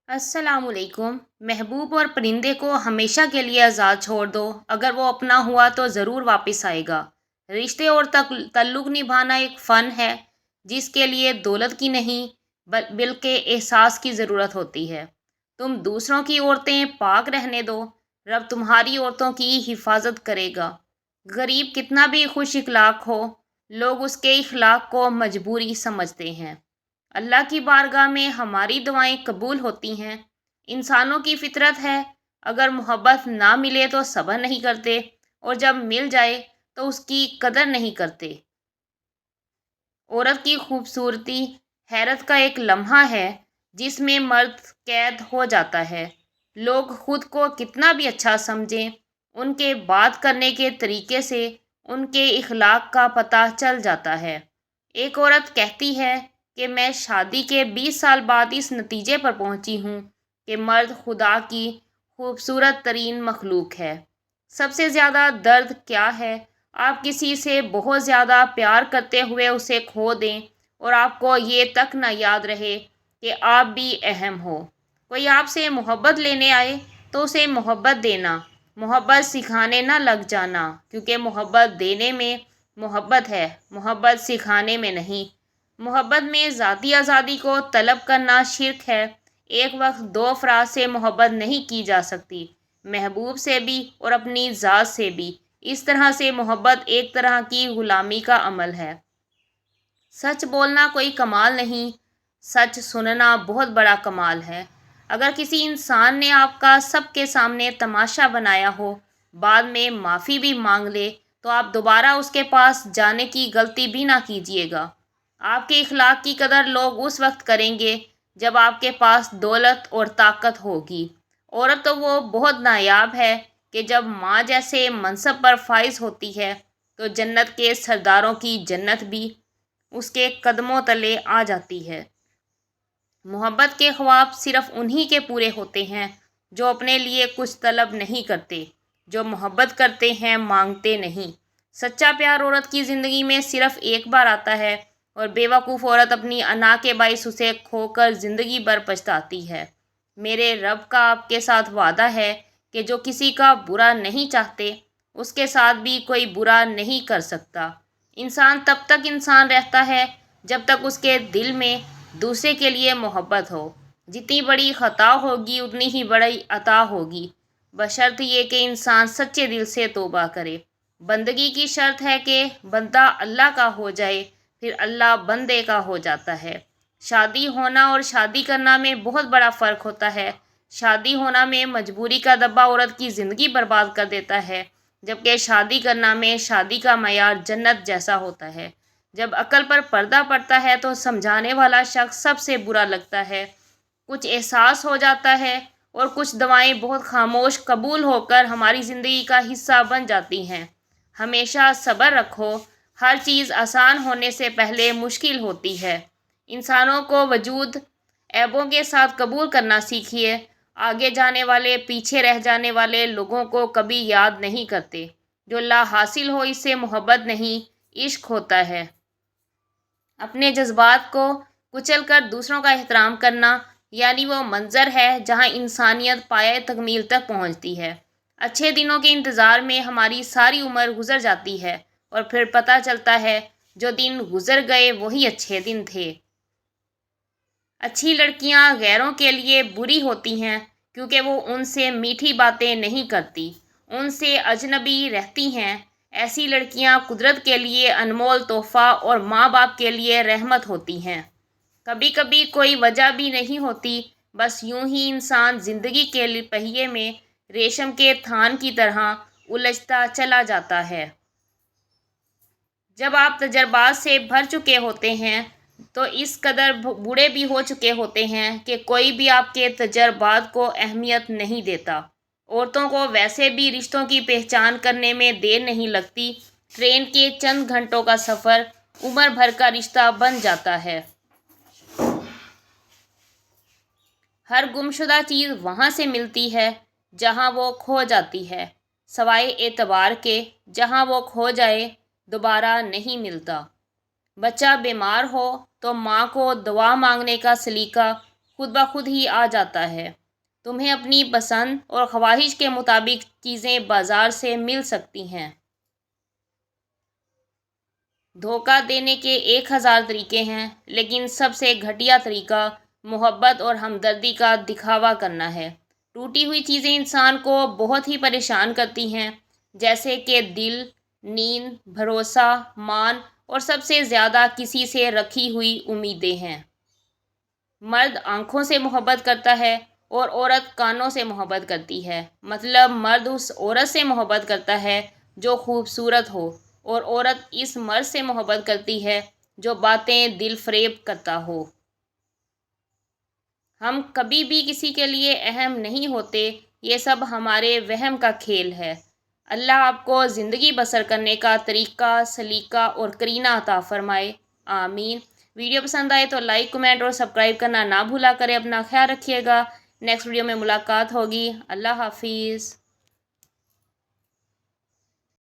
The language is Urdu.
السلام علیکم۔ محبوب اور پرندے کو ہمیشہ کے لیے آزاد چھوڑ دو، اگر وہ اپنا ہوا تو ضرور واپس آئے گا۔ رشتے اور تعلق نبھانا ایک فن ہے جس کے لیے دولت کی نہیں بلکہ احساس کی ضرورت ہوتی ہے۔ تم دوسروں کی عورتیں پاک رہنے دو، رب تمہاری عورتوں کی حفاظت کرے گا۔ غریب کتنا بھی خوش اخلاق ہو، لوگ اس کے اخلاق کو مجبوری سمجھتے ہیں۔ اللہ کی بارگاہ میں ہماری دعائیں قبول ہوتی ہیں۔ انسانوں کی فطرت ہے، اگر محبت نہ ملے تو صبر نہیں کرتے، اور جب مل جائے تو اس کی قدر نہیں کرتے۔ عورت کی خوبصورتی حیرت کا ایک لمحہ ہے جس میں مرد قید ہو جاتا ہے۔ لوگ خود کو کتنا بھی اچھا سمجھیں، ان کے بات کرنے کے طریقے سے ان کے اخلاق کا پتہ چل جاتا ہے۔ ایک عورت کہتی ہے کہ میں شادی کے 20 سال بعد اس نتیجے پر پہنچی ہوں کہ مرد خدا کی خوبصورت ترین مخلوق ہے۔ سب سے زیادہ درد کیا ہے؟ آپ کسی سے بہت زیادہ پیار کرتے ہوئے اسے کھو دیں اور آپ کو یہ تک نہ یاد رہے کہ آپ بھی اہم ہو۔ کوئی آپ سے محبت لینے آئے تو اسے محبت دینا، محبت سکھانے نہ لگ جانا، کیونکہ محبت دینے میں محبت ہے، محبت سکھانے میں نہیں۔ محبت میں ذاتی آزادی کو طلب کرنا شرک ہے۔ ایک وقت دو افراد سے محبت نہیں کی جا سکتی، محبوب سے بھی اور اپنی ذات سے بھی۔ اس طرح سے محبت ایک طرح کی غلامی کا عمل ہے۔ سچ بولنا کوئی کمال نہیں، سچ سننا بہت بڑا کمال ہے۔ اگر کسی انسان نے آپ کا سب کے سامنے تماشا بنایا ہو، بعد میں معافی بھی مانگ لے، تو آپ دوبارہ اس کے پاس جانے کی غلطی بھی نہ کیجیے گا۔ آپ کے اخلاق کی قدر لوگ اس وقت کریں گے جب آپ کے پاس دولت اور طاقت ہوگی۔ عورت تو وہ بہت نایاب ہے کہ جب ماں جیسے منصب پر فائز ہوتی ہے تو جنت کے سرداروں کی جنت بھی اس کے قدموں تلے آ جاتی ہے۔ محبت کے خواب صرف انہی کے پورے ہوتے ہیں جو اپنے لیے کچھ طلب نہیں کرتے، جو محبت کرتے ہیں مانگتے نہیں۔ سچا پیار عورت کی زندگی میں صرف ایک بار آتا ہے، اور بے وقوف عورت اپنی انا کے باعث اسے کھو کر زندگی بھر پچھتاتی ہے۔ میرے رب کا آپ کے ساتھ وعدہ ہے کہ جو کسی کا برا نہیں چاہتے اس کے ساتھ بھی کوئی برا نہیں کر سکتا۔ انسان تب تک انسان رہتا ہے جب تک اس کے دل میں دوسرے کے لیے محبت ہو۔ جتنی بڑی خطا ہوگی اتنی ہی بڑی عطا ہوگی، بشرط یہ کہ انسان سچے دل سے توبہ کرے۔ بندگی کی شرط ہے کہ بندہ اللہ کا ہو جائے، پھر اللہ بندے کا ہو جاتا ہے۔ شادی ہونا اور شادی کرنا میں بہت بڑا فرق ہوتا ہے۔ شادی ہونا میں مجبوری کا دبا عورت کی زندگی برباد کر دیتا ہے، جبکہ شادی کرنا میں شادی کا معیار جنت جیسا ہوتا ہے۔ جب عقل پر پردہ پڑتا ہے تو سمجھانے والا شخص سب سے برا لگتا ہے۔ کچھ احساس ہو جاتا ہے اور کچھ دعائیں بہت خاموش قبول ہو کر ہماری زندگی کا حصہ بن جاتی ہیں۔ ہمیشہ صبر رکھو، ہر چیز آسان ہونے سے پہلے مشکل ہوتی ہے۔ انسانوں کو وجود عیبوں کے ساتھ قبول کرنا سیکھیے۔ آگے جانے والے پیچھے رہ جانے والے لوگوں کو کبھی یاد نہیں کرتے۔ جو لا حاصل ہو اس سے محبت نہیں، عشق ہوتا ہے۔ اپنے جذبات کو کچل کر دوسروں کا احترام کرنا، یعنی وہ منظر ہے جہاں انسانیت پایۂ تکمیل تک پہنچتی ہے۔ اچھے دنوں کے انتظار میں ہماری ساری عمر گزر جاتی ہے، اور پھر پتہ چلتا ہے جو دن گزر گئے وہی اچھے دن تھے۔ اچھی لڑکیاں غیروں کے لیے بری ہوتی ہیں کیونکہ وہ ان سے میٹھی باتیں نہیں کرتی، ان سے اجنبی رہتی ہیں۔ ایسی لڑکیاں قدرت کے لیے انمول تحفہ اور ماں باپ کے لیے رحمت ہوتی ہیں۔ کبھی کبھی کوئی وجہ بھی نہیں ہوتی، بس یوں ہی انسان زندگی کے پہیے میں ریشم کے تھان کی طرح الجھتا چلا جاتا ہے۔ جب آپ تجربات سے بھر چکے ہوتے ہیں تو اس قدر بوڑھے بھی ہو چکے ہوتے ہیں کہ کوئی بھی آپ کے تجربات کو اہمیت نہیں دیتا۔ عورتوں کو ویسے بھی رشتوں کی پہچان کرنے میں دیر نہیں لگتی۔ ٹرین کے چند گھنٹوں کا سفر عمر بھر کا رشتہ بن جاتا ہے۔ ہر گمشدہ چیز وہاں سے ملتی ہے جہاں وہ کھو جاتی ہے، سوائے اعتبار کے جہاں وہ کھو جائے دوبارہ نہیں ملتا۔ بچہ بیمار ہو تو ماں کو دعا مانگنے کا سلیقہ خود بخود ہی آ جاتا ہے۔ تمہیں اپنی پسند اور خواہش کے مطابق چیزیں بازار سے مل سکتی ہیں۔ دھوکہ دینے کے 1000 طریقے ہیں، لیکن سب سے گھٹیا طریقہ محبت اور ہمدردی کا دکھاوا کرنا ہے۔ ٹوٹی ہوئی چیزیں انسان کو بہت ہی پریشان کرتی ہیں، جیسے کہ دل، نیند، بھروسہ، مان اور سب سے زیادہ کسی سے رکھی ہوئی امیدیں ہیں۔ مرد آنکھوں سے محبت کرتا ہے اور عورت کانوں سے محبت کرتی ہے۔ مطلب مرد اس عورت سے محبت کرتا ہے جو خوبصورت ہو، اور عورت اس مرد سے محبت کرتی ہے جو باتیں دل فریب کرتا ہو۔ ہم کبھی بھی کسی کے لیے اہم نہیں ہوتے، یہ سب ہمارے وہم کا کھیل ہے۔ اللہ آپ کو زندگی بسر کرنے کا طریقہ، سلیقہ اور کرینہ عطا فرمائے، آمین۔ ویڈیو پسند آئے تو لائک، کمنٹ اور سبسکرائب کرنا نہ بھولا کریں۔ اپنا خیال رکھیے گا۔ نیکسٹ ویڈیو میں ملاقات ہوگی۔ اللہ حافظ۔